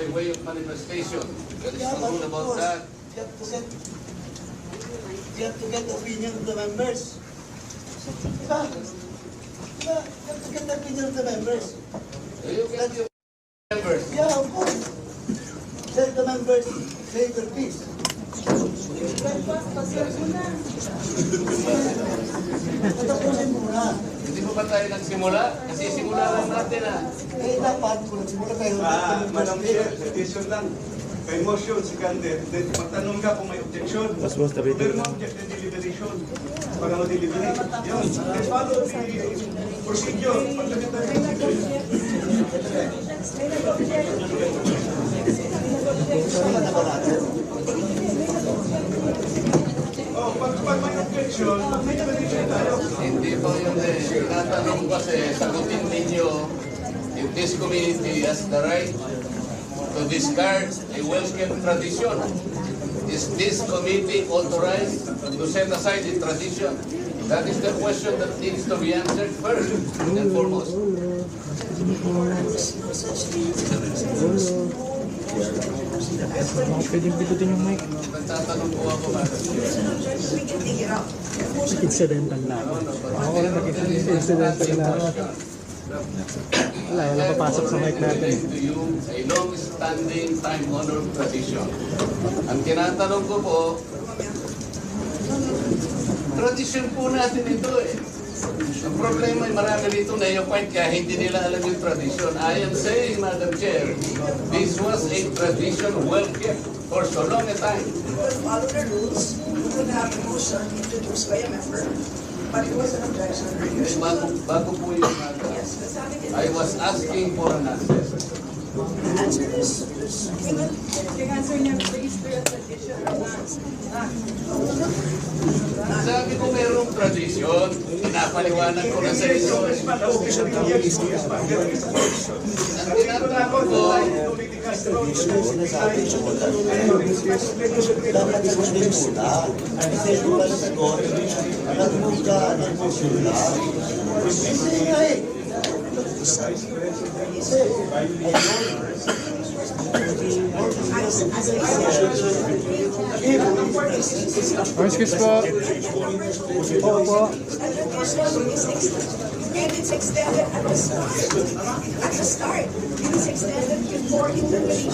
by way of manifestation. There is no rule about that. You have to get the opinion of the members. Diba? You have to get the opinion of the members. You get your members. Yeah, of course. Let the members say their piece. Patapusin muna. Hindi mo ba tayo nagsimula? Kasi simula lang natin Eh, dapat kung nagsimula tayo. Madam Chair, petition lang. May motion, seconded. Then magtanong ka kung may objection. Mas boss, Pero ma-object ng deliberation. Para ma-deliberate. Yun. Let's follow the procedure. Pagdating tayo ng pag may objection, may deliberation tayo. Hindi po yun eh. Tinatanong kasi, sagutin ninyo, if this community has the right to discard a well-kept tradition, is this committee authorized to set aside the tradition? That is the question that needs to be answered first and foremost. Pwedeng bigutin yung mic. Nagtatanong po ako, Madam Chair. Incidental na ako. Ako lang nag-incidental na ako. Wala papasok sa mic natin. To you, a long-standing, time-honored tradition. Ang tinatanong ko po, tradition po natin ito eh. Ang problema ay marami dito na yung point kaya hindi nila alam yung tradition. I am saying, Madam Chair, this was a tradition well kept for so long a time. Follow the rules, we would have a motion introduced by a member, but it was an objection. Bago po yung Yes, but sabi din, I was asking for an answer. the answer is, The answer niya, register a tradition of Sabi ko mayroong tradisyon, pinapaliwanag ko na sa inyo. Ang tinatanong ko, Dapat isunin muna. Kasi bukas ko, nagbuka ng mosula. Hindi nga eh. Excuse po. Opo. and it's extended at the start. At the start, it is extended before intervention.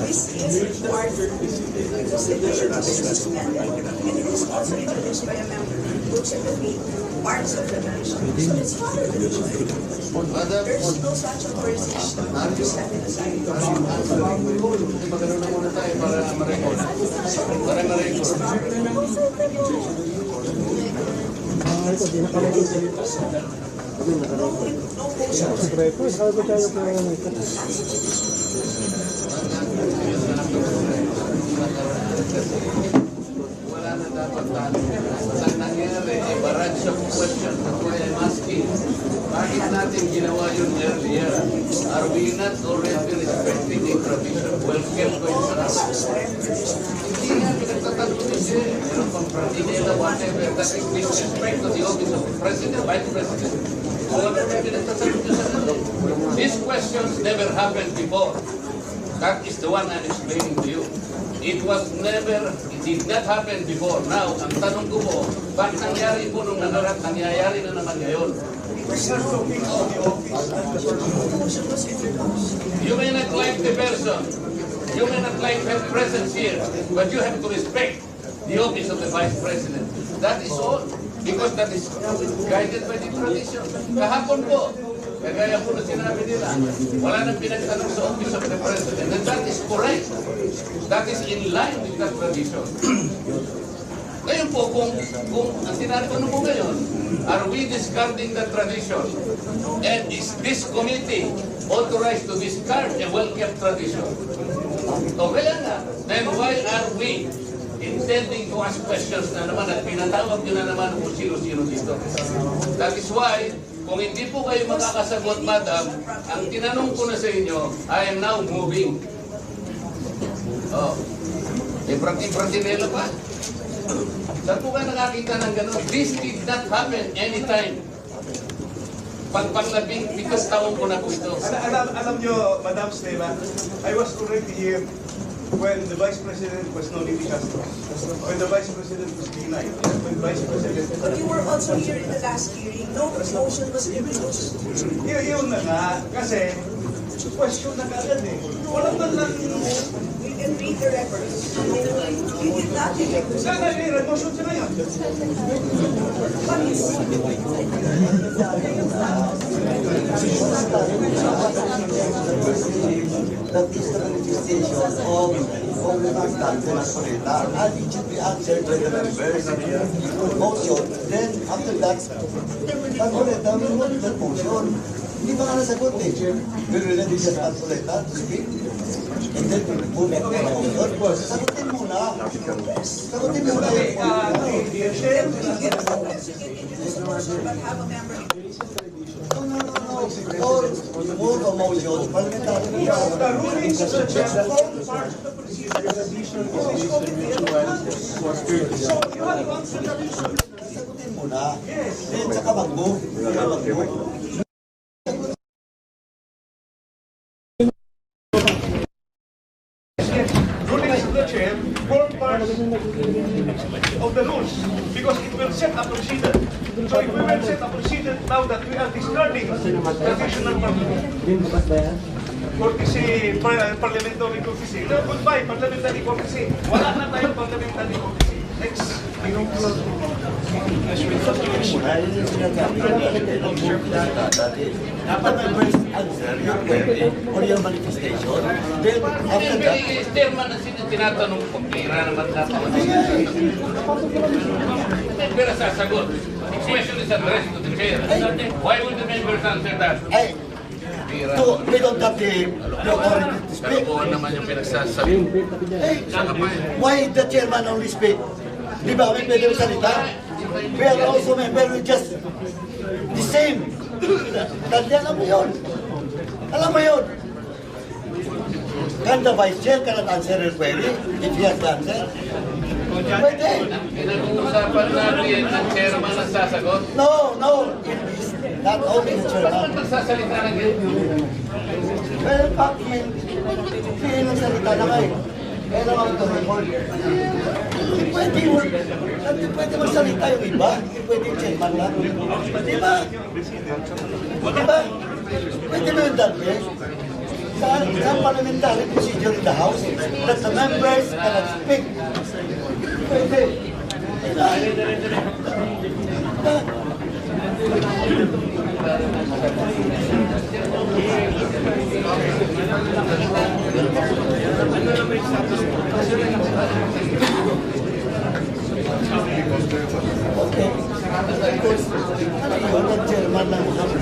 This is required because the petition is suspended, and it is also introduced by a member, which will be parts of the petition. So it's not a petition. There's no such authorization to set it aside. magano na muna tayo para ma-record. Para ma-record. Ito, di na kami ito. Record, sabi tayo po ngayon ito. Wala na dapat tayo. Ang nangyari, a barrage of questions. That's why I'm asking. Bakit natin ginawa yun earlier? Are we not already respecting a tradition well-kept ko yung sarap? Hindi nga pinagtatanong ni siya. Meron pang prantinela, whatever. That is disrespect to the office of the President, Vice President. So ano na pinagtatanong niya sa kanila? These questions never happened before. That is the one I'm explaining to you. It did not happen before. Now, ang tanong ko po, bakit nangyari po nung nakaraan, nangyayari na naman ngayon? You may not like the person, you may not like her presence here, but you have to respect the office of the Vice President. That is all, because that is guided by the tradition. Kahapon po, kagaya po na sinabi nila, wala nang pinagtanong sa office of the President, and that is correct. That is in line with that tradition. Ngayon po, kung ang tinatanong po ngayon, are we discarding the tradition? And is this committee authorized to discard a well-kept tradition? O kaya nga, then why are we intending to ask questions na naman at pinatawag nyo na naman kung sino-sino dito? That is why, kung hindi po kayo makakasagot, Madam, ang tinanong ko na sa inyo, I am now moving. Oh, prati-pratinela pa. Saan po ka nakakita ng gano'n? This did not happen anytime. Panglabing pikas taon ko na po ito. Alam nyo, Madam Stella, I was already here when the Vice President was Nonini Castro. When the Vice President was denied. When Vice President... But you were also here in the last hearing. No motion was introduced. Yun na nga, kasi question na kaagad eh. Wala man lang... We can read the records. You did not introduce. Sana eh, motion siya ngayon. What is That is the manifestation of the Constante Napolita, and it should be answered by the members. Motion, then after that, Napolita will vote the motion. Hindi ba nga nasagot eh? Will we let just Napolita to speak? And then we will move back to the motion. Sagutin muna. Sagutin muna yung but have a member. Or move a motion, parliamentary. The rulings of the chair form part of the procedure. So, you have to answer the reason. Sagutin muna. Then saka mag-move. Saka mag-move. Rulings of the chair form part of the rules because it will set a procedure. So if we will set a procedure now that we are discarding traditional courtesy, parliamentary courtesy. No, goodbye, parliamentary courtesy. Wala na tayong parliamentary courtesy. Next. Dapat may first answer your query or your manifestation. Then after that, Chairman ang tinatanong ko, pira naman dapat. Pero sasagot. The question is addressed to the chair. Why would the members answer that? we don't have the authority to speak. Kalokohan naman yung pinagsasabi. Why the chairman only speak? Di ba kami pwede salita? We are also members, we just the same. Dahil alam mo yun. Alam mo yun. Can the vice chair cannot answer your query if he has the answer? Pwede. Pinag-uusapan natin ang chairman ang sasagot. No. It is not only the Ba't chairman. magsasalita ng ganyan? Well, back in, salita na kayo. Kaya naman ito report. Hindi pwede magsalita yung iba. Hindi pwede yung chairman lang. Di ba? Di ba? Pwede ba yung dati? Sa parliamentary procedure in the House that the members cannot speak. Pwede. Okay. Ano yun? Ang chairman ng House.